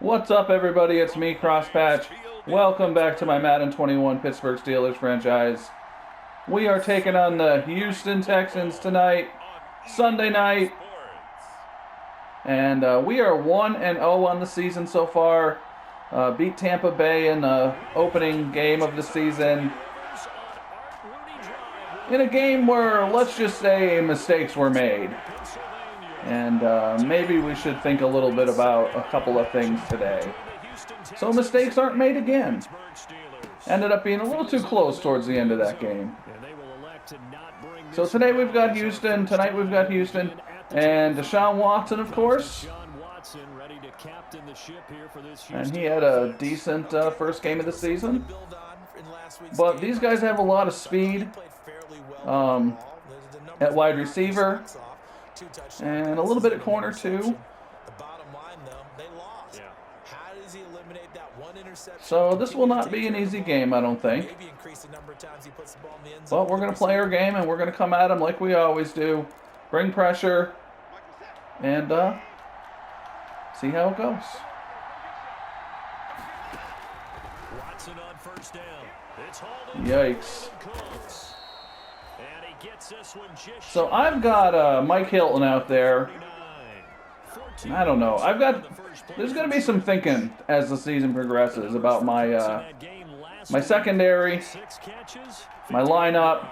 What's up, everybody? It's me, Crosspatch. Welcome back to my Madden 21 Pittsburgh Steelers franchise. We are taking on the Houston Texans tonight, Sunday night. And we are 1-0 on the season so far. Beat Tampa Bay in the opening game of the season. In a game where, let's just say, mistakes were made. And maybe we should think a little bit about a couple of things today. So mistakes aren't made again. Ended up being a little too close towards the end of that game. So today we've got Houston, tonight we've got Houston, and Deshaun Watson, of course. And he had a decent first game of the season. But these guys have a lot of speed at wide receiver. And a little bit at corner, too. So this will not be an easy game, I don't think. But we're going to play our game, and we're going to come at them like we always do. Bring pressure. And see how it goes. Yikes. So I've got Mike Hilton out there. I don't know. There's going to be some thinking as the season progresses about my my secondary, my lineup,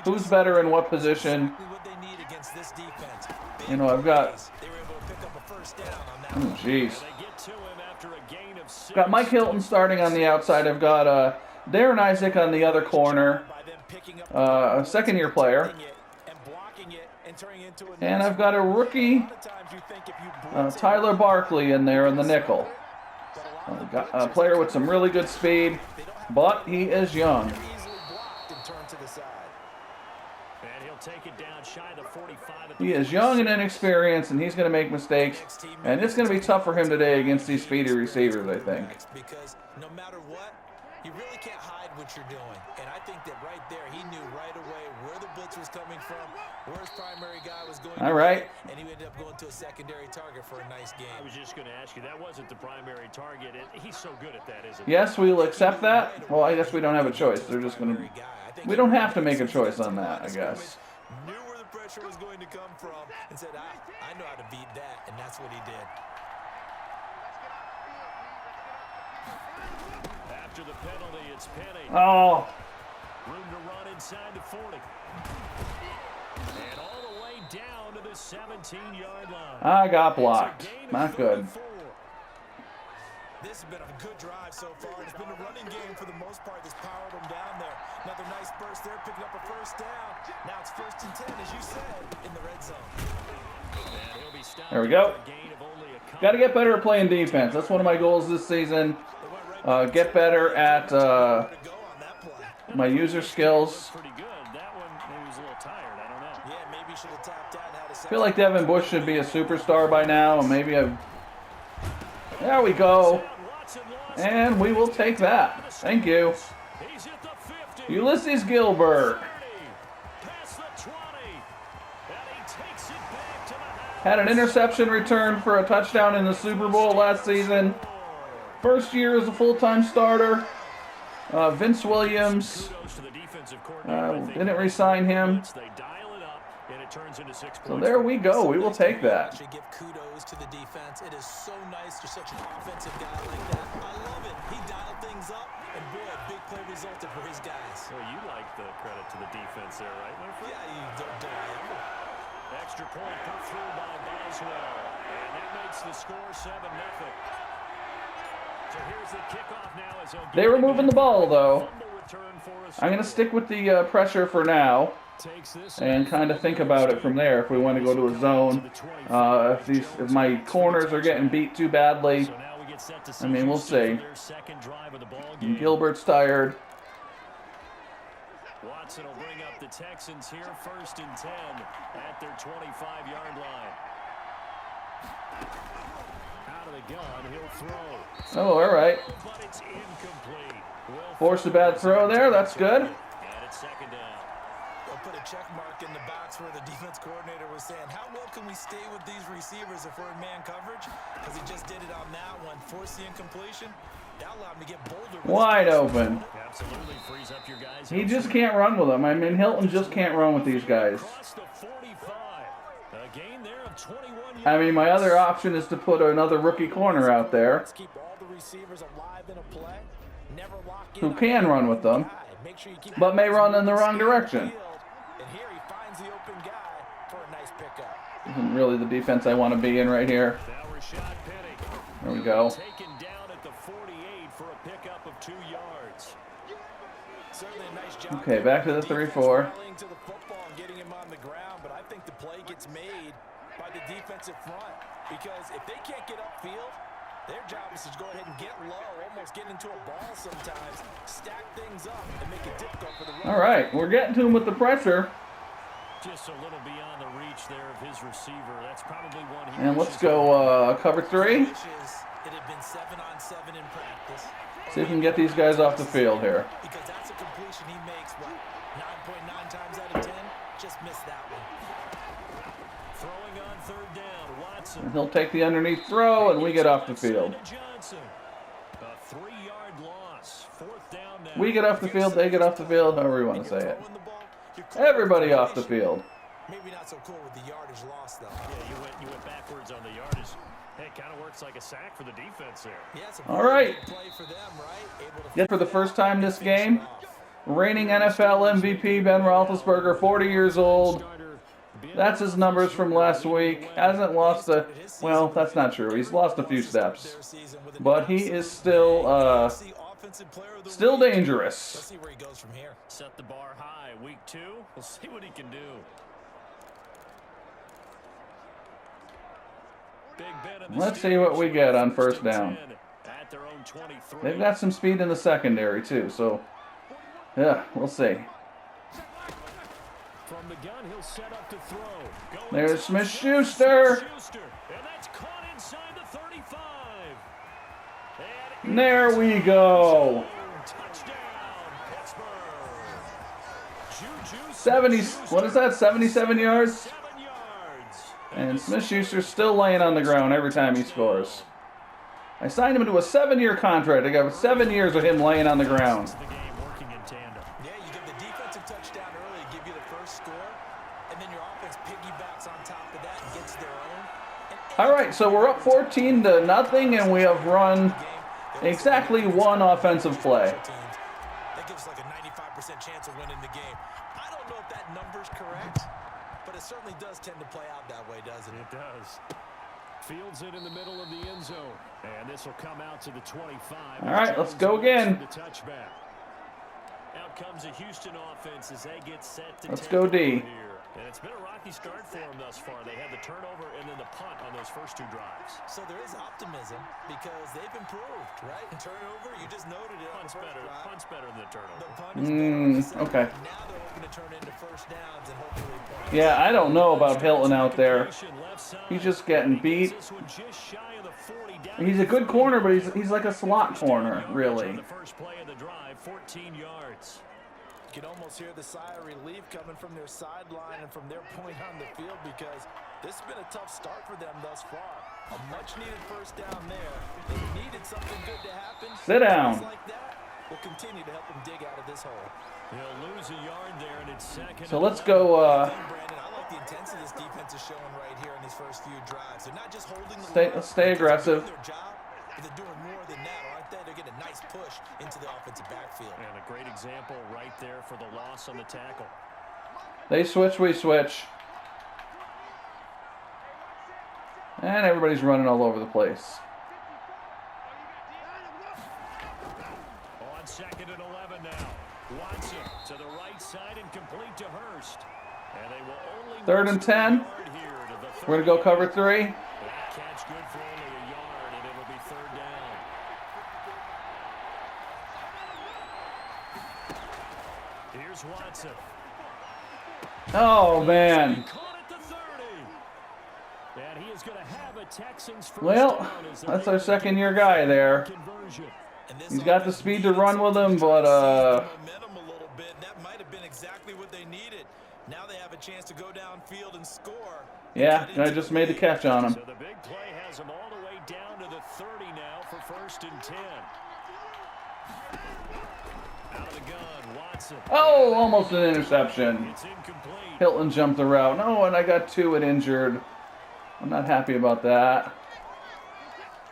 who's better in what position. You know, I've got. Oh, jeez. Got Mike Hilton starting on the outside. I've got Darren Isaac on the other corner. A second-year player. And I've got a rookie, Tyler Barkley, in there in the nickel. Got a player with some really good speed, but he is young. He is young and inexperienced, and he's going to make mistakes. And it's going to be tough for him today against these speedy receivers, I think. Because no matter what, you really can't hide what you're doing. And I think that right there, he knew right away where the blitz was coming from, where his primary guy was going. All right. And he ended up going to a secondary target for a nice game. I was just going to ask you, that wasn't the primary target. He's so good at that, isn't he? Yes, we'll accept that. Well, I guess we don't have a choice. They're just going to... We don't have to make a choice on that, I guess. Knew where the pressure was going to come from and said, I know how to beat that, and that's what he did. After the penalty, it's Penny. Oh. Room to run inside the 40. And all the way down to the 17-yard line. I got blocked. Not good. This has been a good drive so far. It's been a running game for the most part that's powered them down there. Another nice burst there, picking up a first down. Now it's 1st and 10, as you said, in the red zone. There we go. Got to get better at playing defense. That's one of my goals this season. Get better at my user skills. I feel like Devin Bush should be a superstar by now, and maybe I've... There we go. And we will take that. Thank you. Ulysses Gilbert. Had an interception return for a touchdown in the Super Bowl last season. First year as a full-time starter. Vince Williams didn't re-sign him. So there we go. We will take that. Give kudos to the defense. It is so nice to such an offensive guy like that. I love it. He dialed things up, and boy, big play resulted for his guys. Well, you like the credit to the defense there, right, my friend? Yeah, you don't ever. Extra point put through by Boswell, and that makes the score 7-0. So here's the kickoff now as they were moving the ball, though. I'm going to stick with the pressure for now and kind of think about it from there if we want to go to a zone. If my corners are getting beat too badly, I mean, we'll see. And Gilbert's tired. Watson will bring up the Texans here 1st and 10 at their 25-yard line. Out of the gun, he'll throw. Oh, all right. But it's incomplete. Forced a bad throw there. That's good. And it's 2nd down. I'll put a check mark in the box where the defense coordinator was saying, how well can we stay with these receivers if we're in man coverage? Because he just did it on that one, forced the incompletion. That allowed him to get bolder. Wide open. Absolutely frees up your guys. He just can't run with them. I mean, Hilton just can't run with these guys. Across the 45. A gain there of 21 yards. I mean, my other option is to put another rookie corner out there Let's keep all the receivers alive in a play. Never lock in who on can the run with them, guy. Make sure you keep but may run in the the wrong direction. And here he finds the open guy for a nice pickup. Isn't really the defense I want to be in right here. Now Rashad Penny. There we go. Taken down at the 48 for a pickup of 2 yards. Certainly a nice job. Okay, back to the 3-4. Rallying to the football and getting him on the ground, but I think the play gets made by the defensive front because if they can't get upfield, their job is to go ahead and get low, almost get into a ball sometimes, stack things up, and make it difficult for the run. All right, we're getting to him with the pressure. Just a little beyond the reach there of his receiver. That's probably one he And let's wishes go cover 3. It had been 7-on-7 in practice. See if we can get these guys off the field here. Because that's a completion he makes, what, 9.9 times out of 10? Just missed that one. throwing on 3rd down. Watson. And he'll take the underneath throw, and we get off the field. Johnson. A 3-yard loss. 4th down now. We get off the field, they get off the field, however you want to say it. Everybody off the field. Maybe not so cool with the yardage loss, though. Yeah, you went backwards on the yardage. Hey, it kind of works like a sack for the defense there. Yeah, it's a All right. play for them, right? Able to Yet for the first time this game, reigning NFL MVP Ben Roethlisberger, 40 years old. That's his numbers from last week. Hasn't lost a... Well, that's not true. He's lost a few steps. But he is still dangerous. Let's see where he goes from here. Set the bar high. Week 2. We'll see what he can do. Big Ben in the Let's see what we get on 1st down. At their own 23. They've got some speed in the secondary, too, so... Yeah, we'll see. From the gun, he'll set up to throw. Going There's to Smith-Schuster. And that's caught inside the 35. And There we go. touchdown, Pittsburgh. Juju 70, what is that, 77 yards? 7 yards. And Smith-Schuster's still laying on the ground every time he scores. I signed him into a 7-year contract. I got 7 years of him laying on the ground. The game working in tandem. Yeah, you give the defensive touchdown early, give you the first score, and then your offense piggybacks on top of that and gets their own. All right, so we're up 14-0, and we have run exactly one offensive play. That gives like a 95% chance of winning the game. I don't know if that number's correct, but it certainly does tend to play out that way, doesn't it? It does. Fields it in the middle of the end zone. And this will come out to the 25. All right, let's go again. The touchback. Out comes a Houston offense as they get set to Let's take go over D. here. And it's been a rocky start for them thus far. They had the turnover and then the punt on those first 2 drives. So there is optimism because they've improved, right? Turnover, you just noted it. Punt's better. Punt's better than the turnover. The punt is better on the second. Okay. Now they're hoping to turn into first downs and hopefully points. Yeah, I don't know about Hilton out there. He's just getting beat. This one just shy of the 40 down. He's a good corner, but he's like a slot corner, really. The first play of the drive, 14 yards. You can almost hear the sigh of relief coming from their sideline and from their point on the field because this has been a tough start for them thus far. A much-needed first down there. They needed something good to happen. Sit down. Things like that will continue to help them dig out of this hole. He'll lose a yard there, and it's second. So let's go. Brandon, I like the intensity this defense is showing right here in these first few drives. They're not just holding the Let's stay aggressive. their job, but they're doing more than that, aren't they? They're getting a nice push into the offensive backfield. And a great example right there for the loss on the tackle. They switch, we switch. And everybody's running all over the place. On 2nd and 11 now. Watson to the right side and complete to Hurst. And they will only 3rd and 10. We're going to go cover 3. That catch good for only a yard, and it'll be 3rd down. Here's Watson. Oh, man. Caught at the 30. And he is going to have a Texans first Well, down as they're that's our able to 2nd-year guy there. conversion. And this He's got the offense speed to needed run with him, something but to momentum a little bit. That might have been exactly what they needed. chance to go downfield and score. Yeah, I just made the catch on him. So the big play has him all the way down to the 30 now for 1st and 10. Out of the gun, Watson. Oh, almost an interception. It's incomplete. Hilton jumped the route. No, and I got 2 and injured. I'm not happy about that.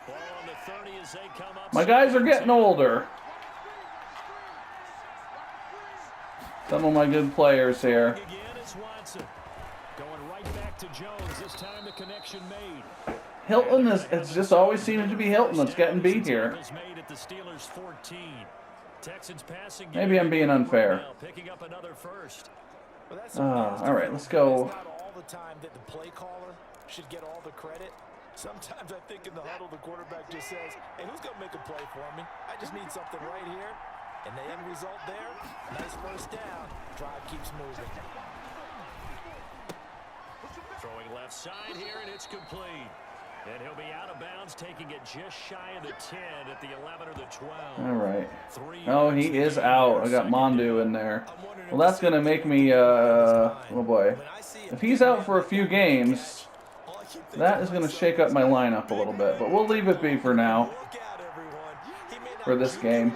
Ball on the 30 as they come up. My guys are getting older. Some of my good players here. Again is Watson. Going right back to Jones. This time the connection made. Hilton it's just always seems to be Hilton that's getting beat here. Made at the Steelers 14. Texans passing. Maybe I'm being unfair. Picking up another first. All right, let's go. It's not all the time that the play caller should get all the credit. Sometimes I think in the huddle, the quarterback just says, hey, who's going to make a play for me? I just need something right here. And the end result there, nice first down. Drive keeps moving. Throwing left side here, and it's complete. And he'll be out of bounds, taking it just shy of the 10 at the 11 or the 12. All right. Oh, he is out. I got Mondu in there. Well, that's going to make me, oh boy. If he's out for a few games, that is going to shake up my lineup a little bit. But we'll leave it be for now, for this game.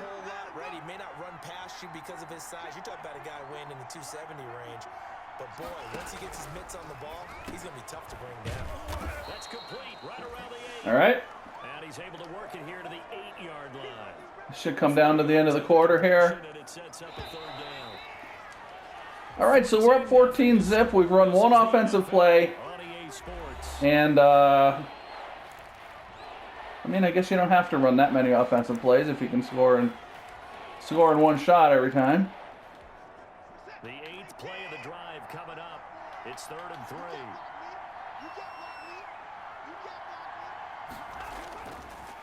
He may not run past you because of his size. You're talking about a guy weighing in the 270 range. But boy, once he gets his mitts on the ball, he's going to be tough to bring down. That's complete, right around the 8. All right. And he's able to work it here to the 8-yard line. Should come down to the end of the quarter here. It sets up a 3rd down. All right, so we're up 14-zip. We've run 1 offensive play. And, I mean, I guess you don't have to run that many offensive plays if you can score in 1 shot every time. The 8th play of the drive coming up. It's 3rd and 3.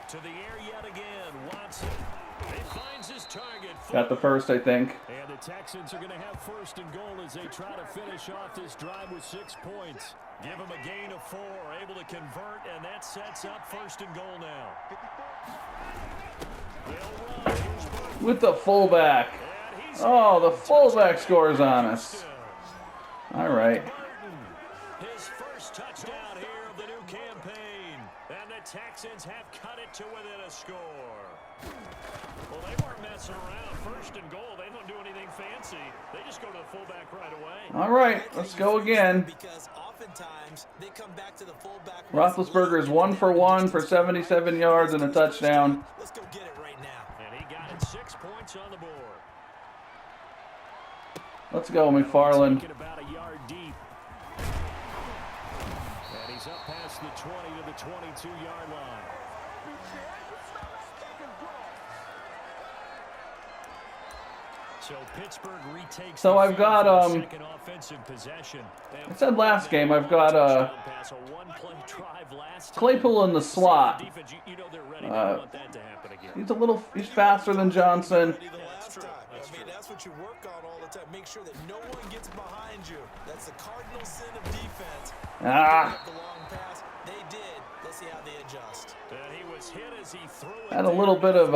To the air yet again, Watson. He finds his target. Got the first, I think. And the Texans are going to have 1st and goal as they try to finish off this drive with 6 points. Give them a gain of 4, able to convert, and that sets up 1st and goal now. With the fullback. Oh, the fullback scores on us. All right. His first touchdown here of the new campaign. And the Texans have cut it to within a score. Well, they weren't messing around. 1st and goal, they don't do anything fancy. They just go to the fullback right away. All right, let's go again. Because oftentimes they come back to the fullback. Roethlisberger is 1 for 1 for 77 yards and a touchdown. Let's go get it right now. And he got it 6 points on the board. Let's go, McFarland. About a yard deep. And he's up past the 20 to the 22-yard line. So Pittsburgh retakes. So I've got second offensive possession. I said last game I've got Claypool in the slot. He's faster than Johnson. That's what you work on all the time. Make sure that no one gets behind you. That's the cardinal sin of defense. The long pass. They did. Let's see how they adjust. He was hit as he threw it. Had a little bit of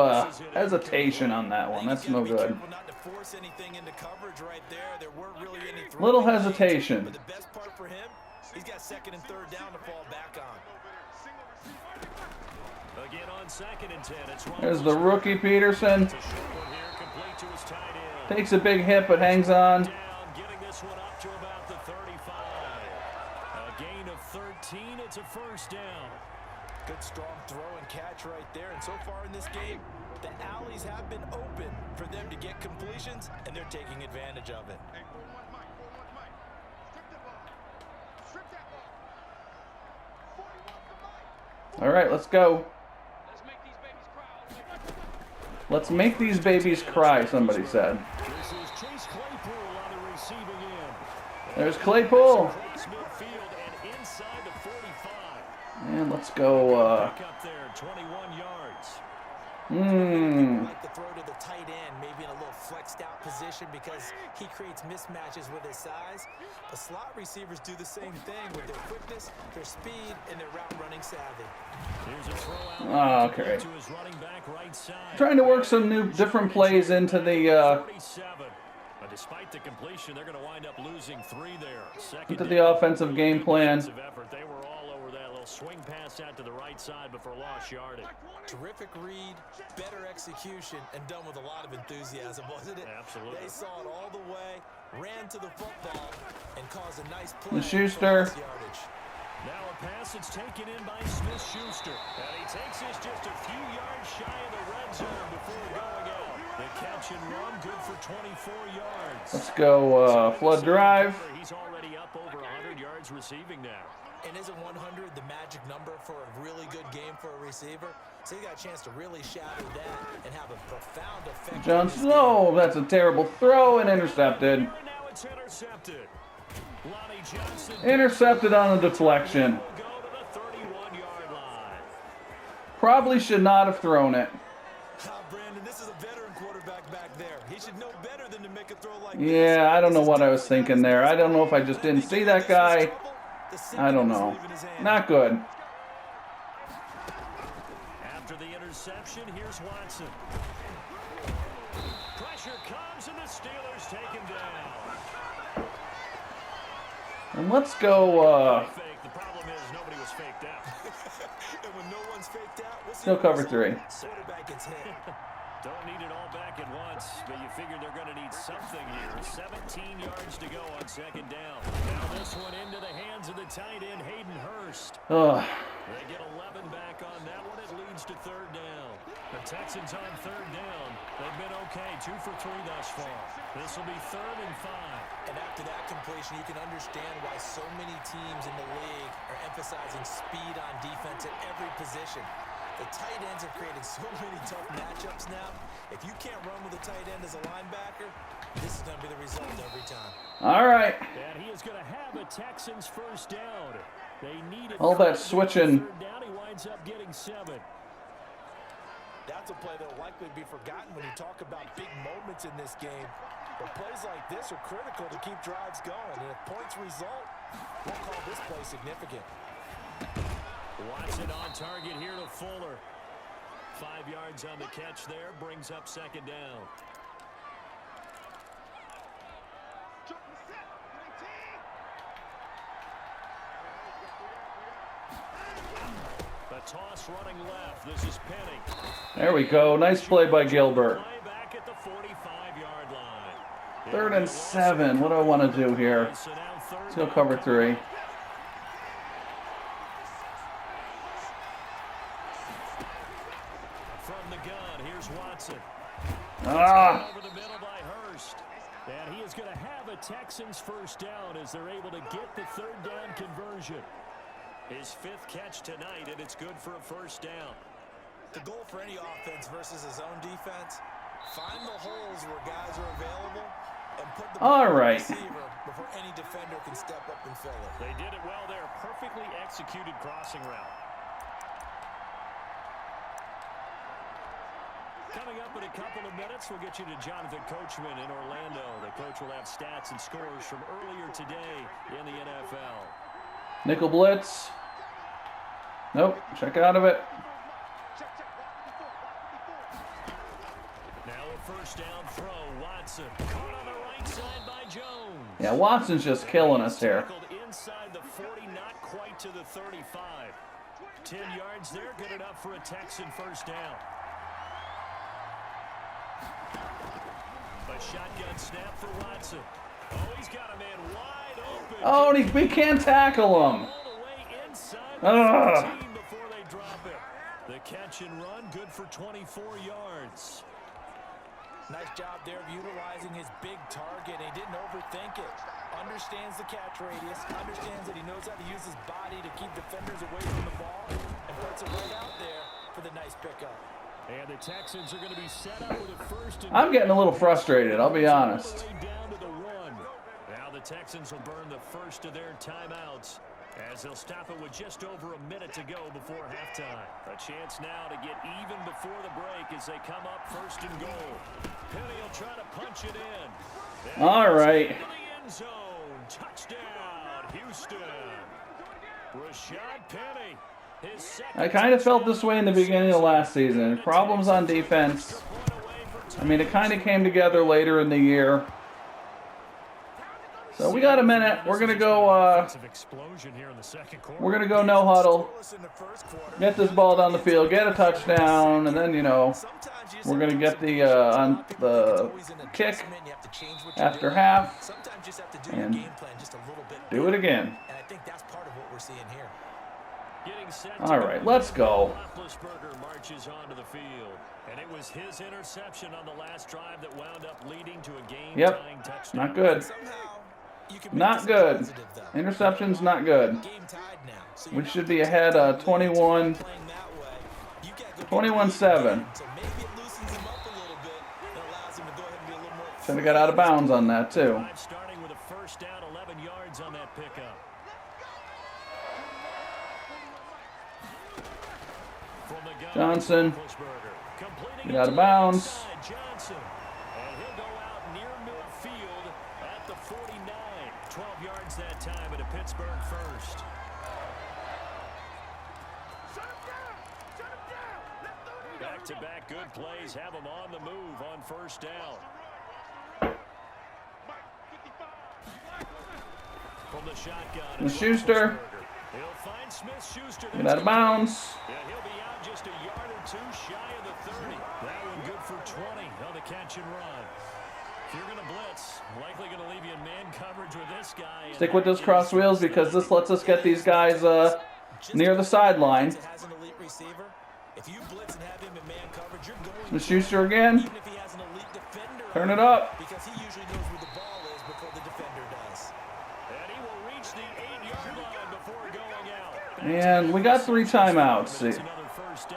hesitation on that one. That's no good. Not to force anything into coverage right there. There weren't really any little hesitation. But the best part for him, he's got 2nd and 3rd down to fall back on. Again on 2nd and 10. It's There's the rookie Peterson. Takes a big hit but hangs on. Getting this one up to about the 35. A gain of 13. It's a 1st down. Good strong throw and catch right there. And so far in this game, the alleys have been open for them to get completions, and they're taking advantage of it. All right, let's go. Let's make these babies cry, somebody said. There's Claypool. And let's go. Like the throw to the tight end, maybe in a little flexed out position because he creates mismatches with his size. The slot receivers do the same thing with their quickness, their speed, and their route running savvy. Oh, okay. Trying to work some new, different plays into the despite the completion, they're going to wind up losing 3 there. Look at the offensive game plan. Effort. They were all over that little swing pass out to the right side before lost yardage. Terrific read, better execution, and done with a lot of enthusiasm, wasn't it? Absolutely. They saw it all the way, ran to the football, and caused a nice play. And Schuster. Now a pass that's taken in by Smith-Schuster. And he takes this just a few yards shy of the red zone before going out. The catch and run, good for 24 yards. Let's go flood drive. He's already up over 100 yards receiving now. And isn't 100 the magic number for a really good game for a receiver? So he got a chance to really shatter that and have a profound effect. Johnson, oh, that's a terrible throw and intercepted. Now it's intercepted. Lonnie Johnson Intercepted on a deflection. will go to the 31-yard line. Probably should not have thrown it. Brandon, this is a veteran quarterback back there. He should know better than to make a throw like Yeah, I don't know what I was thinking there. I don't know if I just didn't see that guy. I don't know. Not good. After the interception, here's Watson. Pressure comes, and the Steelers take him down. And let's go, Fake. The problem is nobody was faked out. And when no one's faked out, we'll see still what cover the 3. quarterback gets hit. Don't need it all back at once, but you figure they're going to need something here. 17 yards to go on second down. Now this one into the hands of the tight end, Hayden Hurst. Ugh. They get 11 back on that one. It leads to third down. The Texans on third down. They've been okay, 2 for 3 thus far. This will be 3rd and 5. And after that completion, you can understand why so many teams in the league are emphasizing speed on defense at every position. The tight ends are creating so many tough matchups now. If you can't run with a tight end as a linebacker, this is going to be the result every time. All right. And he is going to have a Texans first down. They need it. All that switching. Third down, he winds up getting 7. That's a play that will likely be forgotten when you talk about big moments in this game. But plays like this are critical to keep drives going. And if points result, we'll call this play significant. Watson on target here to Fuller. 5 yards on the catch there, brings up second down. The toss running left. This is Penny. There we go. Nice play by Gilbert. Play back at the 45-yard line. 3rd and 7. What do I want to do here? So now Let's go cover 3. from the gun, here's Watson. Ah! Over the middle by Hurst. And he is going to have a Texans first down as they're able to get the 3rd down conversion. His 5th catch tonight, and it's good for a first down. The goal for any offense versus his own defense, find the holes where guys are available and put the ball on the receiver before any defender can step up and fill it. They did it well there. Perfectly executed crossing route. Coming up in a couple of minutes, we'll get you to Jonathan Coachman in Orlando. The coach will have stats and scores from earlier today in the NFL. Nickel blitz. Nope. Check out of it. Now a first down throw. Watson caught on the right side by Jones. Yeah, Watson's just killing us here. Tackled inside the 40, not quite to the 35. 10 yards there, good enough for a Texan first down. A shotgun snap for Watson. Oh, he's got a man wide open. Oh, and we can't tackle him. All the way inside the 15 before they drop it. The catch and run, good for 24 yards. Nice job there of utilizing his big target. He didn't overthink it. Understands the catch radius. Understands that he knows how to use his body to keep defenders away from the ball. And puts it right out there for the nice pickup. And the Texans are going to be set up with a first and I'm getting a little frustrated, I'll be honest. all the way down to the 1. Now the Texans will burn the first of their timeouts as they'll stop it with just over a minute to go before halftime. A chance now to get even before the break as they come up first and goal. Penny will try to punch it in. All right. Into the end zone. Touchdown, Houston. Rashad Penny. His second I kind of felt this way in the beginning of last season. Problems on defense. I mean, it kind of came together later in the year. So we got a minute. We're gonna go. We're gonna go no huddle. Get this ball down the field. Get a touchdown, and then we're gonna get the on the kick after half and do it again. All right, let's go. Roethlisberger marches onto the field, and it was his interception on the last drive that wound up leading to a game-tying touchdown. Not good. Not good. Interception's not good. We should be ahead 21-7. Should have got out of bounds on that too. Starting with a first down, 11 yards on that pickup. Johnson, get out of bounds. Johnson, and he'll go out near midfield at the 49. 12 yards that time at a Pittsburgh first. Back-to-back good plays have him on the move on first down. From the shotgun. Schuster, He'll find Smith-Schuster. get out of bounds. Yeah, he'll be out just a yard or two shy of the 30. That one good for 20 on the catch and run. If you're going to blitz, likely going to leave you in man coverage with this guy. Stick with those cross wheels because this lets us get these guys near the sideline. Smith-Schuster again. Turn it up. Because he usually knows where the ball is before the defender does. And he will reach the 8-yard line before going out. And we got 3 timeouts.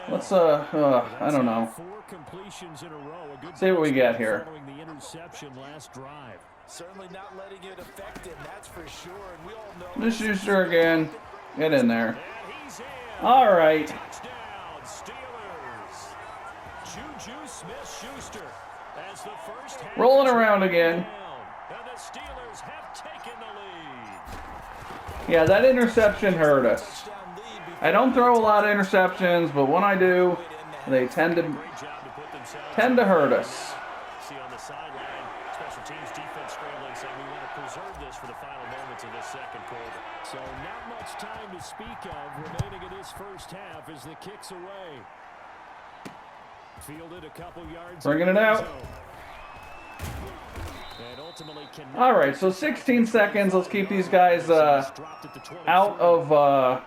Let's I don't know. 4 completions in a row. A good See what we got here. following the interception last drive. Certainly not letting it affect him, that's for sure. And we all know Smith-Schuster again. Get in there. And he's in. All right. Touchdown, Steelers. Juju Smith-Schuster as the first half Rolling around again. down. And the Steelers have taken the lead. Yeah, that interception hurt us. I don't throw a lot of interceptions, but when I do, they tend to Great job to put themselves hurt us. See on the sideline, special teams defense scrambling, saying we want to preserve this for the final moments of this second quarter. So not much time to speak of remaining in this first half as the kick's away. Fielded a couple yards. Bringing it out. And ultimately cannot. All right, so 16 seconds. Let's keep these guys Dropped at the 24. out of.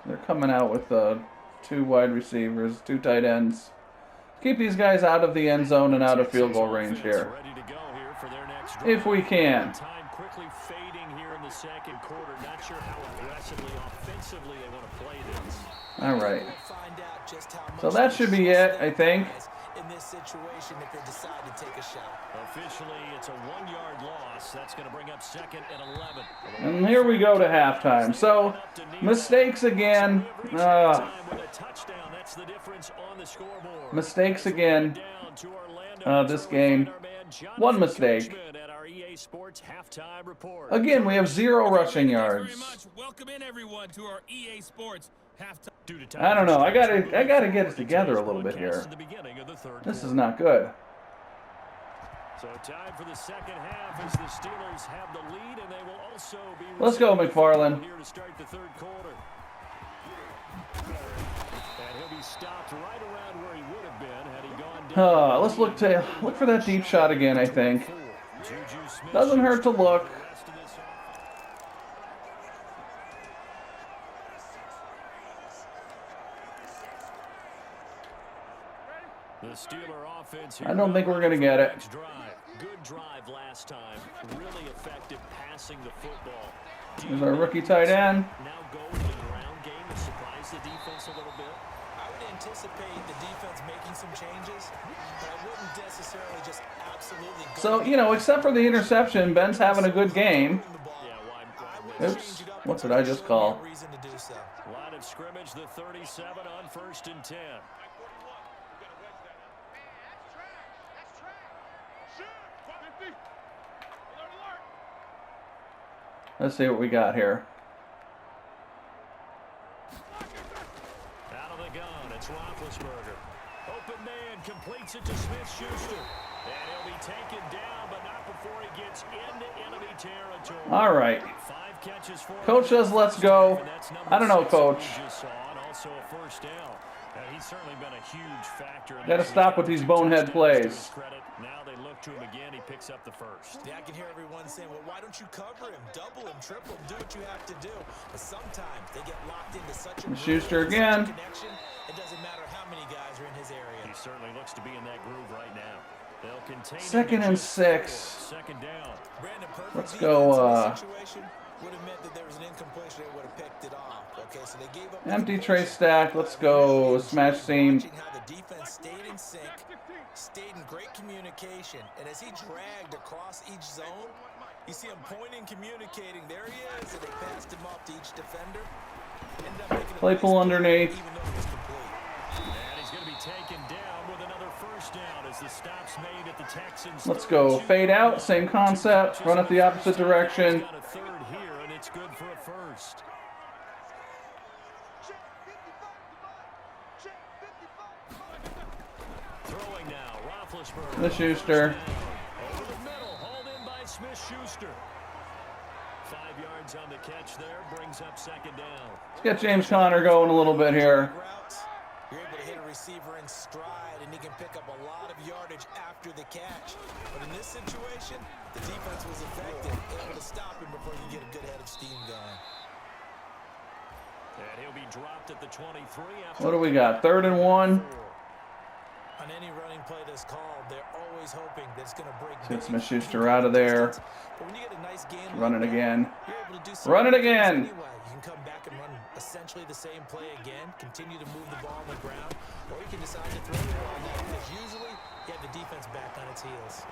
They're coming out with 2 wide receivers, 2 tight ends. Keep these guys out of the end zone and out of field goal range here, Ready to go here for their next drive. if we can. Time quickly fading here in the second quarter. Not sure how aggressively, offensively they want to play this. All right. we'll find out just how much So that should be it, I think. in this situation if they decide to take a shot. Officially, it's a 1-yard loss. That's going to bring up 2nd and 11. And here we go to halftime. So, mistakes again. With a touchdown, that's the difference on the scoreboard. Mistakes again. Down to Orlando. This game. Our man Jonathan 1 mistake. Coachman at our EA Sports halftime report. Again, we have 0 rushing Thanks very yards. much. Welcome in everyone to our EA Sports halftime. Due to time I don't know. I gotta constraints, get it together a little bit here. at the beginning of the third This is quarter. not good. So time for the second half as the Steelers have the lead, and they will also be. Let's go, McFarland. Here to start the third quarter. And he'll be stopped right around where he would have been had he gone down. Let's look for that deep shot again, I think. Juju Smith Doesn't hurt to look. the rest of this. The Steeler offense here. I don't think we're gonna get it. Next drive. Good drive last time. Really effective passing the football. There's our rookie tight end. Now go to the ground game and surprise the defense a little bit. I would anticipate the defense making some changes, but I wouldn't necessarily just absolutely go So, except for the interception, Ben's having a good game. the ball. Yeah, why Oops. What did I just call? Reason to do so. line of scrimmage, the 37 on 1st and 10. Let's see what we got here. Out of the gun, it's Roethlisberger. Open man completes it to Smith-Schuster. And he'll be taken down, but not before he gets into enemy territory. All right. 5 catches for Coach says let's go. I don't know, Coach. Also a first down. He's certainly been a huge factor. Got to stop with these bonehead plays. Now they look to him again. He picks up the first. Yeah, I can hear everyone saying, well, why don't you cover him? Double him, triple him, do what you have to do. But sometimes they get locked into such a Schuster again. Connection. It doesn't matter how many guys are in his area. He certainly looks to be in that groove right now. They'll contain 2nd and 6. Second down. Let's go. Would have meant that there was an incompletion. They would have picked it off. Okay, so they gave up Empty tray stack. Let's go. Smash seam. how the defense stayed in sync, stayed in great communication, and as he dragged across each zone, you see him pointing, communicating. There he is, and they passed him off to each defender. Ended up making a Claypool underneath. even though it was complete. And he's going to be taken down with another first down as the stop's made at the Texans. Let's go. Fade out. Same concept. Run it the opposite direction. Got a third here, and it's good for a first. Throwing now, Roethlisberger. The Schuster. Over the middle, hauled in by Smith-Schuster. 5 yards on the catch there, brings up second down. Let's get James Conner going a little bit here. Routes, you're able to hit a receiver in stride, and he can pick up a lot of yardage after the catch. But in this situation, the defense was effective, able to stop him before you get a good head of steam going. And he'll be dropped at the 23. What do we got? 3rd and 1. On any running play that's called, they're always hoping that it's going to break. Get Smith-Schuster out of there. But when you get a nice game, Run it again. you're able to do Run it something again. anyway. You can come back and run essentially the same play again, continue to move the ball on the ground, or you can decide to throw the ball now because usually you have the defense back on its heels.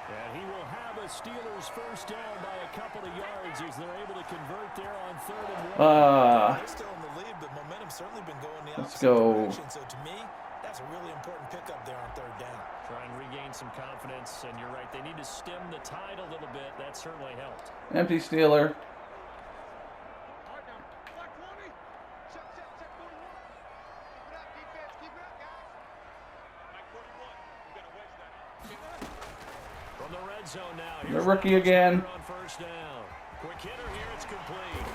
And he will have a Steelers first down by a couple of yards as they're able to convert there on 3rd and 1. They're still in the lead, but momentum's certainly been going the Let's opposite go. direction. So to me, that's a really important pickup there on 3rd down. Try and regain some confidence, and you're right, they need to stem the tide a little bit. That certainly helped. Empty Steeler. From the red zone now. The rookie again. On first down. Quick hitter here, it's complete.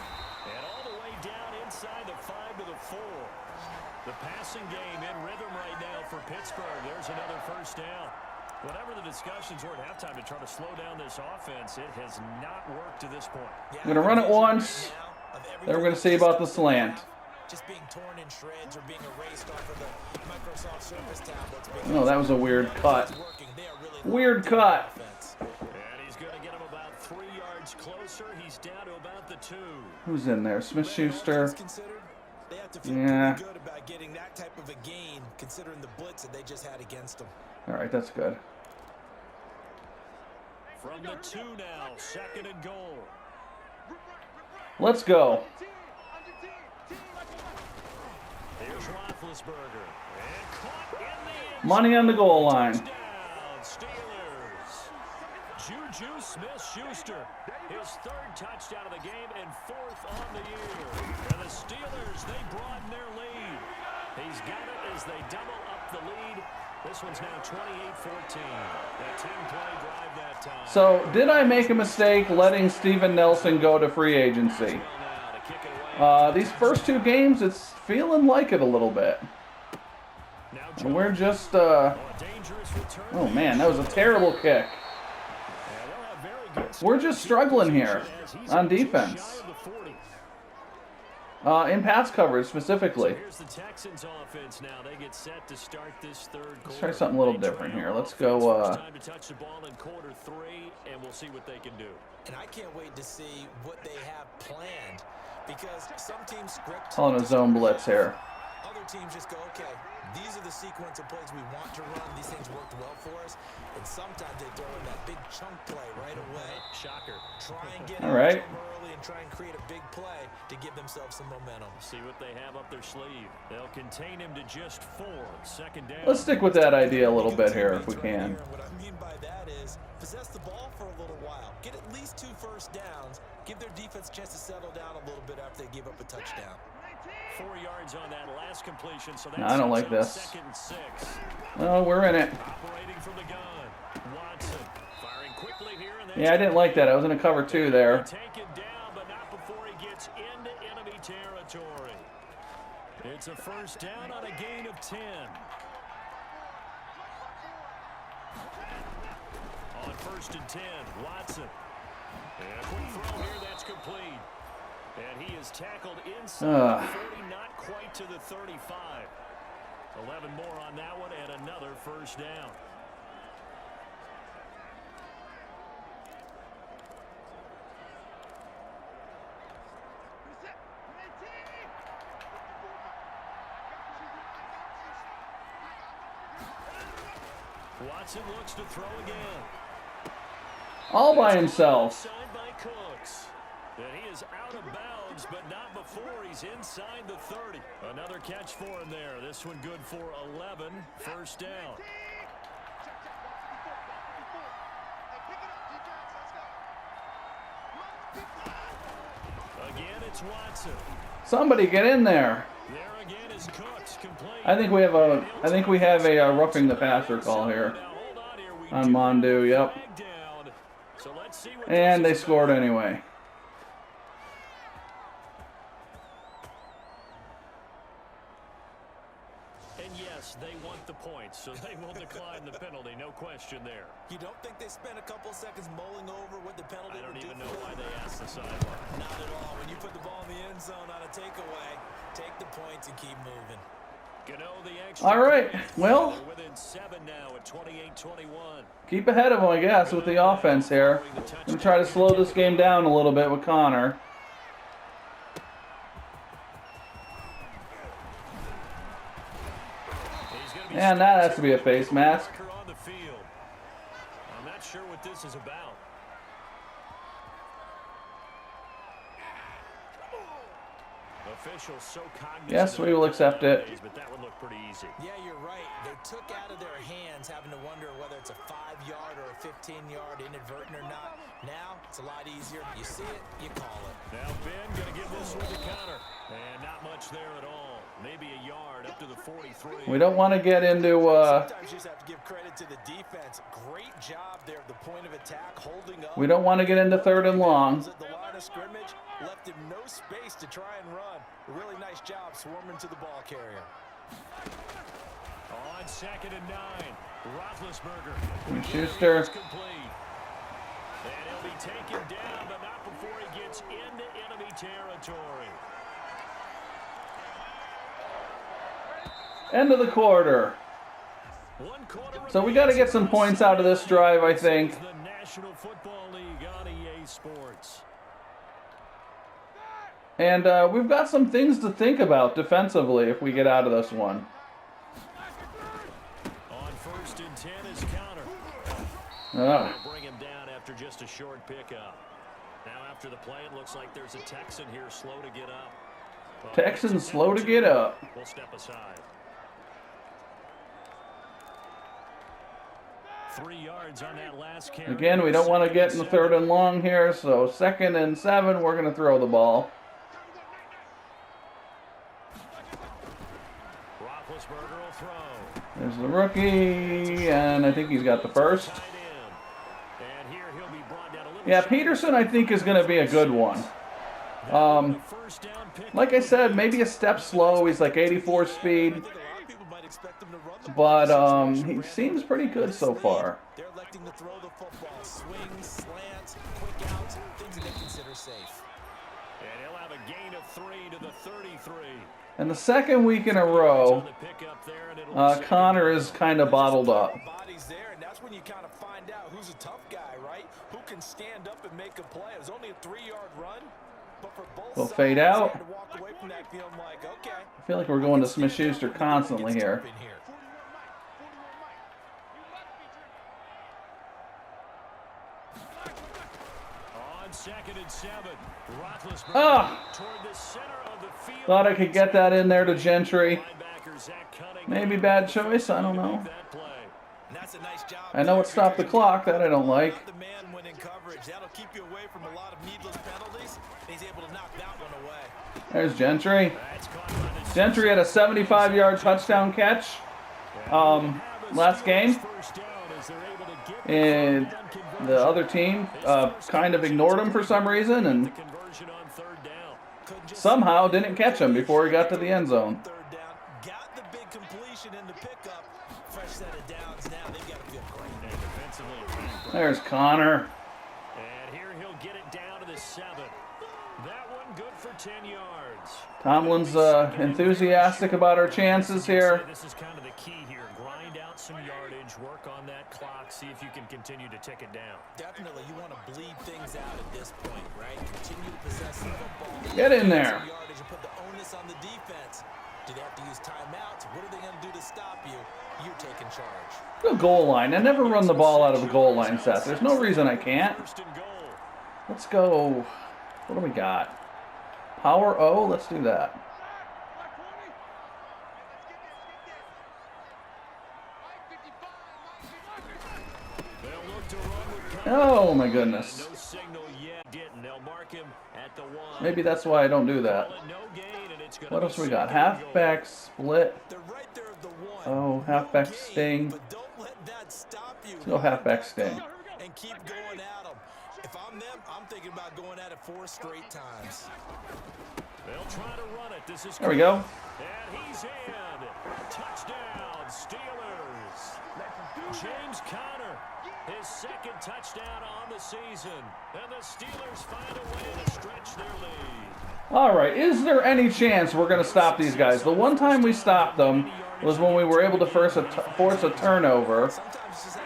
And all the way down inside the 5 to the 4. The passing game in rhythm right now for Pittsburgh. There's another first down. Whatever the discussions were at halftime to try to slow down this offense, it has not worked to this point. We're going to run it once. Then we're going to see about the slant. Just being torn in shreds or being erased off of the Microsoft Surface tablets. Oh, that was a weird cut. Weird cut. And he's going to get him about 3 yards closer. He's down to about the 2. Who's in there? Smith-Schuster. They have to feel Yeah. pretty good about getting that type of a gain, considering the blitz that they just had against them. All right, that's good. From the 2 now, 2nd and goal. Let's go. Here's Roethlisberger. And caught in the end. Money on the goal line. Touchdown, Steelers. Juju Smith-Schuster, his 3rd touchdown of the game and 4th on the year. And the Steelers, they broaden their lead. He's got it as they double up the lead. This one's now 28-14. That team play drive that time. So, did I make a mistake letting Steven Nelson go to free agency? These first 2 games, it's feeling like it a little bit. And we're just, oh man, that was a terrible kick. We're just struggling here on defense. In pass coverage specifically. Here's the Texans offense now. They get set to start this 3rd quarter. Let's try something a little different here. Let's go. Time to touch the ball in quarter 3, and we'll see what they can do. And I can't wait to see what they have planned, because some teams script. Calling a zone blitz here. Other teams just go, okay, these are the sequence of plays we want to run. These things worked well for us. And sometimes they throw in that big chunk play right away. Shocker. Try and get All right. early and try and create a big play to give themselves some momentum. See what they have up their sleeve. They'll contain him to just 4. 2nd down. Let's stick with that idea a little bit here if we can. What I mean by that is possess the ball for a little while. Get at least 2 first downs. Give their defense a chance to settle down a little bit after they give up a touchdown. 4 yards on that last completion, so No, I don't like this. 2nd and 6. Oh, we're in it. Operating from the gun. Watson firing quickly here. And Yeah, I didn't like that. I was in a cover 2 there. Taken down, but not before he gets into enemy territory. It's a first down on a gain of 10. On 1st and 10, Watson. And a quick throw here, that's complete. And he is tackled inside the 40, not quite to the 35. 11 more on that one, and another first down. Watson looks to throw again. All by himself. Signed by Cooks. And he is out of bounds, but not before he's inside the 30. Another catch for him there. This one good for 11. First down. Again, it's Watson. Somebody get in there. There again is Cooks, complete. I think we have a roughing the passer call here on Mondu. Yep. And they scored anyway. And yes, they want the points, so they will decline the penalty. No question there. You don't think they spent a couple seconds mulling over what the penalty I don't would even do know for why them? they asked the sideline. Not at all. When you put the ball in the end zone on a takeaway, take the points and keep moving. All right. Well, Within 7 now at 28-21. keep ahead of them, I guess, with the offense here. I'm going to try to slow this game down a little bit with Connor. And that has to be a face mask. On the field. I'm not sure what this is about. Officials so cognizant. Yes, we will accept it. But that would look pretty easy. Yeah, you're right. They took out of their hands having to wonder whether it's a 5-yard or a 15-yard inadvertent or not. Now, it's a lot easier. You see it, you call it. Now Ben going to give this one to Connor. And not much there at all. Maybe a yard up to the 43. We don't want to get into... Sometimes you just have to give credit to the defense. Great job there at the point of attack, holding up. We don't want to get into 3rd and long. At the line of scrimmage, left him no space to try and run. A really nice job swarming to the ball carrier. On 2nd and 9, Roethlisberger. Schuster. Complete. And he'll be taken down, but not before he gets into enemy territory. End of the quarter. So we got to get some points out of this drive, I think. The National Football League on EA Sports. And we've got some things to think about defensively if we get out of this one. On 1st and 10 is Connor. Ugh. Bring him down after just a short pickup. Now after the play, it looks like there's a Texan here slow to get up. Well, Texans slow to get up. We'll step aside. 3 yards on that last carry. Again, we don't want to get in the 3rd and long here, so 2nd and 7, we're going to throw the ball. Roethlisberger will throw. There's the rookie, and I think he's got the first. And here he'll be brought down a little. Yeah, Peterson, I think, is going to be a good one. Like I said, maybe a step slow. He's like 84 speed. But he seems pretty good so far. They're electing to throw the football. Swings, slants, quick outs, things that they consider safe. And he'll have a gain of 3 to the 33. And the 2nd week in a row, Connor is kind of bottled up. Bodies there, and that's when you kind of find out who's a tough guy, right? Who can stand up and make a play. It was only a 3-yard run, but for both We'll sides, fade out. they had to walk away from that feeling like, okay. I feel like we're going to Smith-Schuster constantly here. On 2nd and 7, Roethlisberger toward the center of the field. Thought I could get that in there to Gentry. Maybe bad choice, I don't know. I know it stopped the clock, that I don't like. The man when in coverage, that'll keep you away from a lot of needless penalties. He's able to knock that one away. There's Gentry. That's Gentry had a 75-yard touchdown catch last game, and the other team kind of ignored him for some reason and somehow didn't catch him before he got to the end zone. Got the big completion in the pickup. Fresh set of downs now. They've got to feel great. There's Connor. And here he'll get it down to the 7. That one good for 10 yards. Tomlin's enthusiastic about our chances here. This is kind of the key here. Grind out some yardage, work on that clock, see if you can continue to tick it down. Definitely, you want to bleed things out at this point, right? Continue to possess the football. Get in there. Yardage and put the onus on the defense. Do they have to use timeouts? What are they going to do to stop you? You're taking charge. The goal line. I never run the ball out of the goal line, Seth. There's no reason I can't. Let's go. What do we got? Power O? Let's do that. Oh my goodness. Maybe that's why I don't do that. What else we got? Halfback split. Oh, halfback sting. Let's go halfback sting. And keep going at them. If I'm them, I'm thinking about going at it 4 straight times. They'll try to run it. This is there we go. And he's in. Touchdown, Steelers. James Conner, his 2nd touchdown on the season. And the Steelers find a way to stretch their lead. All right, is there any chance we're going to stop these guys? The one time we stopped them was when we were able to force a turnover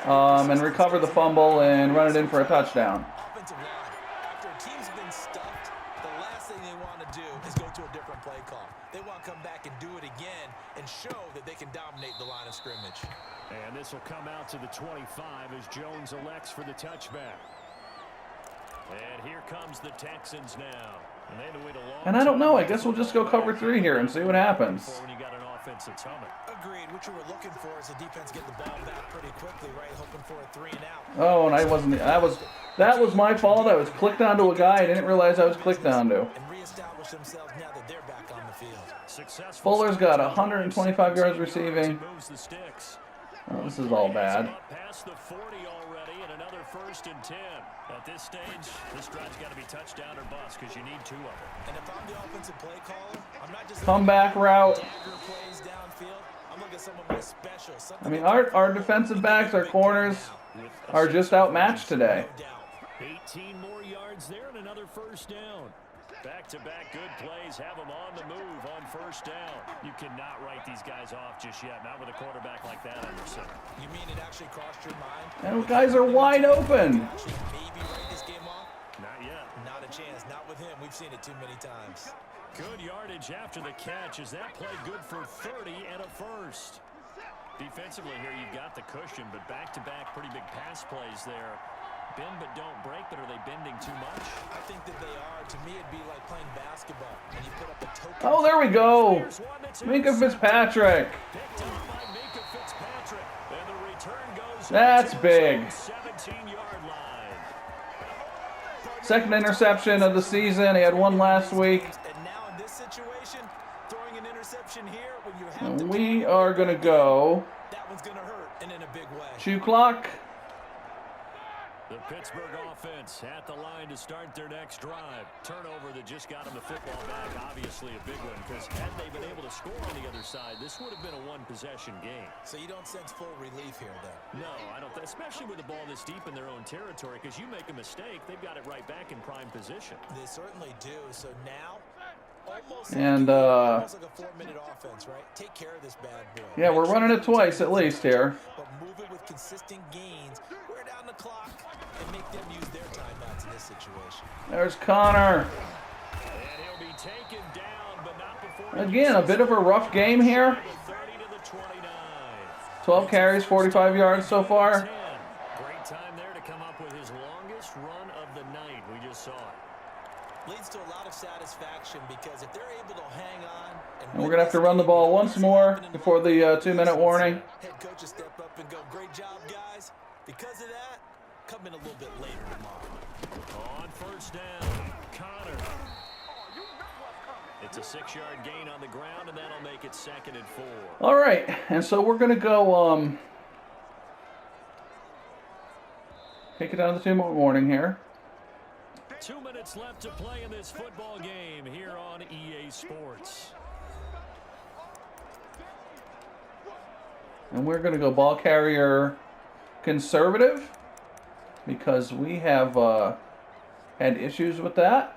and recover the fumble and run it in for a touchdown. Offensive line. After a team's been stuffed, the last thing they want to do is go to a different play call. They want to come back and do it again and show that they can dominate the line of scrimmage. And this will come out to the 25 as Jones elects for the touchback. And here comes the Texans now. And I don't know. I guess we'll just go cover 3 here and see what happens. Agreed. What you were looking for is the defense getting the ball back pretty quickly, right? Hoping for a 3 and out. Oh, and I wasn't. That was my fault. I was clicked onto a guy I didn't realize I was clicked onto. And reestablish themselves now that they're back on the field. Fuller's got 125 yards receiving. Oh, this is all bad. Past the 40 already, and another 1st and 10. At this stage, this drive's got to be touchdown or bust because you need 2 of them. And if I'm the offensive play caller, I'm not just comeback route. Plays downfield. I'm looking at some of my specials. I mean, our defensive backs, our corners, are just outmatched today. 18 more yards there and another 1st down. Back-to-back good plays have them on the move on 1st down. You cannot write these guys off just yet, not with a quarterback like that under center. You mean it actually crossed your mind? And guys are wide open. Maybe write this game off? Not yet. Not a chance. Not with him. We've seen it too many times. Good yardage after the catch. Is that play good for 30 and a 1st? Defensively here, you've got the cushion, but back-to-back pretty big pass plays there. Bend but don't break, but are they bending too much? I think that they are. To me, it'd be like playing basketball. When you put up a token. Oh, there we go. Minka Fitzpatrick. That's big. 17-yard line. 2nd interception of the season. He had 1 last week. And now in this situation, throwing an interception here when you have and we are going to go. That one's going to hurt, and in a big way. Shoe clock. The Pittsburgh offense at the line to start their next drive. Turnover that just got them the football back. Obviously a big one because had they been able to score on the other side, this would have been a 1-possession game. So you don't sense full relief here, then? No, I don't. Especially with the ball this deep in their own territory because you make a mistake, they've got it right back in prime position. They certainly do. So now, almost like a 4-minute offense, right? Take care of this bad boy. Yeah, we're running it twice at least here. But move it with consistent gains. Wear down the clock. And make them use their timeouts in this situation. There's Connor. And he'll be taken down, but not before Again, a bit of a rough game here. 30 to the 29. 12 carries, 45 yards so far. Great time there to come up with his longest run of the night. We just saw it. Leads to a lot of satisfaction because if they're able to hang on And we're going to have to run the ball once more before the 2-minute warning. Head coaches step up and go, great job, guys. Because of that, come in a little bit later tomorrow. On 1st down, Connor. It's a 6-yard gain on the ground, and that'll make it 2nd and 4. All right, and so we're going to go kick it down to the morning here. 2 minutes left to play in this football game here on EA Sports. And we're going to go ball carrier conservative because we have had issues with that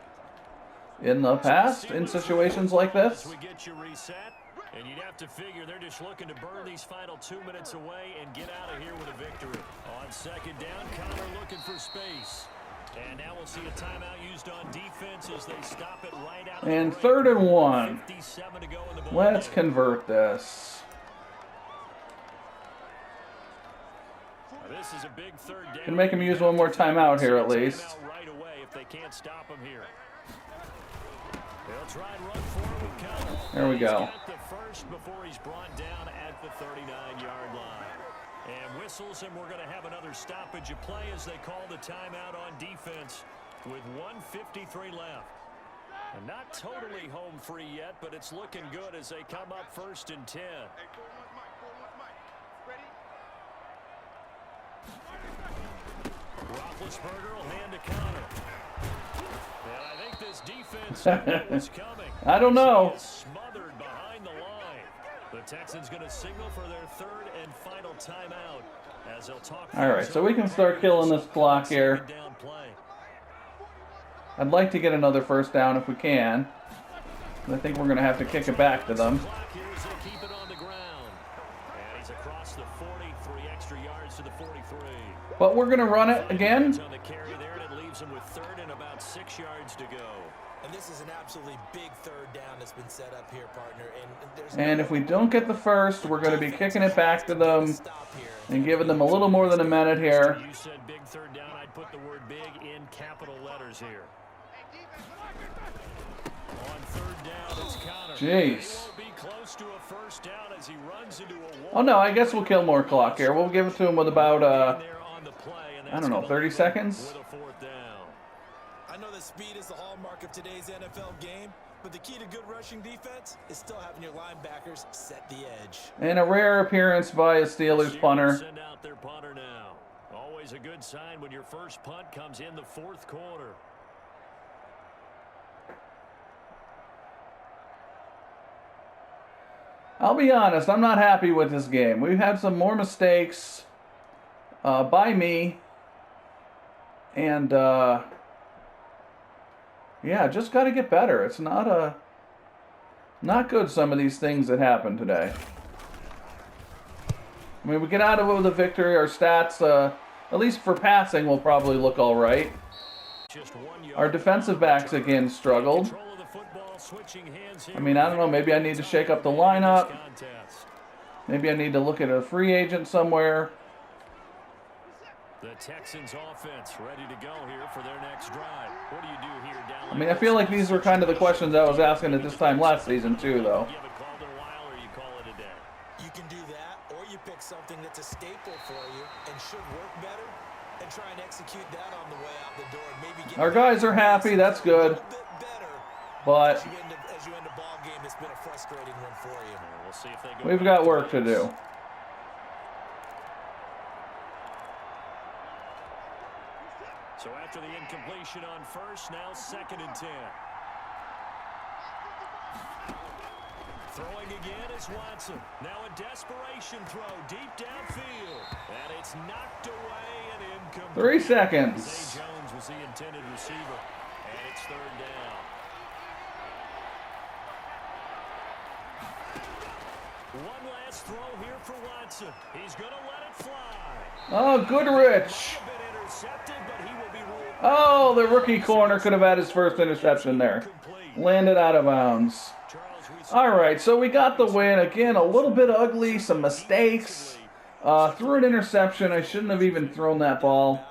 in the past in situations like this. We get you reset, and you'd have to figure they're just looking to burn these final 2 minutes away and get out of here with a victory. On 2nd down, Connor looking for space. And now we'll see a timeout used on defense as they stop it right out of and the 3rd and 1. 57 to go in the ball Let's game. convert this. This is a big 3rd down. Can make him use one more timeout here at least. Timeout right away if they can't stop him here. They'll try and run forward with Connor. There we go. He's got the first before he's brought down at the 39-yard line. And whistles, and we're going to have another stoppage of play as they call the timeout on defense with 1:53 left. And not totally home free yet, but it's looking good as they come up 1st and 10. Roethlisberger will hand to Connor. And I think this defense knew what's coming. I don't know. Smothered behind the line. The Texans going to signal for their 3rd and final timeout as they'll talk. All right, so we can start killing this clock here. I'd like to get another 1st down if we can. I think we're going to have to kick it back to them. Keep it on the ground. And he's across the 43 extra yards to the 43. But we're going to run it again. On the carry there, and it leaves him with 3rd and about 6 yards to go. And this is an absolutely big 3rd down that's been set up here, partner. And if we don't get the 1st, we're going to be kicking it back to them and giving them a little more than a minute here. You said big 3rd down. I'd put the word big in capital letters here. On 3rd down, it's Connor. Jeez. He won't be close to a 1st down as he runs into a wall. Oh no, I guess we'll kill more clock here. We'll give it to him with about There on the play, and I don't know, 30 seconds. with a 4th down. I know that speed is the hallmark of today's NFL game, but the key to good rushing defense is still having your linebackers set the edge. And a rare appearance by a Steelers punter. Send out their punter now. Always a good sign when your first punt comes in the 4th quarter. I'll be honest, I'm not happy with this game. We've had some more mistakes by me. And, yeah, just got to get better. It's not good, some of these things that happen today. I mean, we get out of it with a victory. Our stats, at least for passing, will probably look all right. Our defensive backs, again, struggled. I mean, I don't know. Maybe I need to shake up the lineup. Maybe I need to look at a free agent somewhere. The Texans offense ready to go here for their next drive. What do you do here, Dallas? I mean, I feel like these were kind of the questions I was asking at this time last season, too, though. You haven't called it a while, or you call it a day? You can do that, or you pick something that's a staple for you and should work better and try and execute that on the way out the door. Maybe get Our guys are happy. That's good. But as you end a ball game, it's been a frustrating one for you. We'll see if they go. we've got work to do. So after the incompletion on 1st, now 2nd and 10. Throwing again is Watson. Now a desperation throw deep downfield. And it's knocked away and incomplete. 3 seconds. Zay Jones was the intended receiver. And it's 3rd down. One last throw here for Watson. He's going to let it fly. Oh, Goodrich. Oh, the rookie corner could have had his first interception there. Landed out of bounds. All right, so we got the win. Again, a little bit ugly, some mistakes. Threw an interception. I shouldn't have even thrown that ball.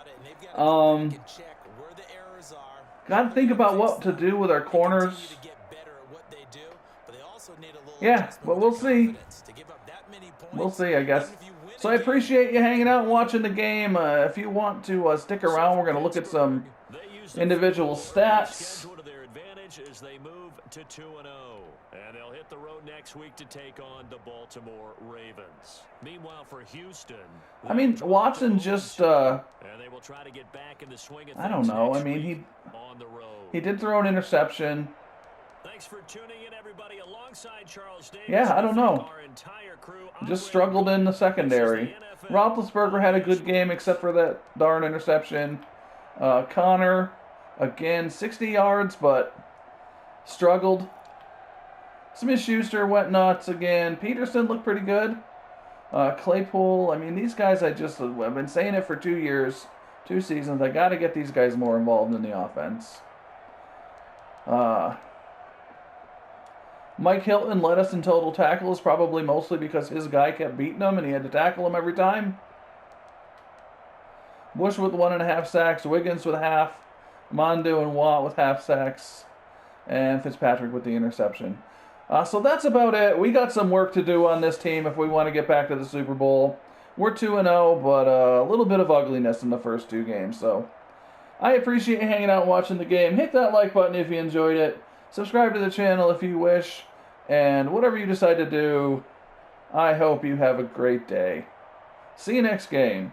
Got to think about what to do with our corners. Yeah, but we'll see. We'll see, I guess. So I appreciate you hanging out and watching the game. If you want to stick around, we're going to look at some individual stats. to 2-0. And they'll hit the road next week to take on the Baltimore Ravens. Meanwhile, for Houston, I mean, Watson just, and they will try to get back in the swing of I don't know. I mean, he did throw an interception. Thanks for tuning in, everybody. Alongside Charles Davis, Yeah, I don't know. our entire crew, Just struggled in the secondary. Roethlisberger had a good game except for that darn interception. Connor, again, 60 yards, but struggled. Smith-Schuster went nuts again. Peterson looked pretty good. Claypool, I mean, these guys, I've been saying it for 2 years, 2 seasons. I got to get these guys more involved in the offense. Mike Hilton led us in total tackles, probably mostly because his guy kept beating him and he had to tackle him every time. Bush with 1.5 sacks, Wiggins with half, Mondu and Watt with half sacks, and Fitzpatrick with the interception. So that's about it. We got some work to do on this team if we want to get back to the Super Bowl. We're 2-0, but a little bit of ugliness in the first 2 games. So I appreciate you hanging out and watching the game. Hit that like button if you enjoyed it. Subscribe to the channel if you wish. And whatever you decide to do, I hope you have a great day. See you next game.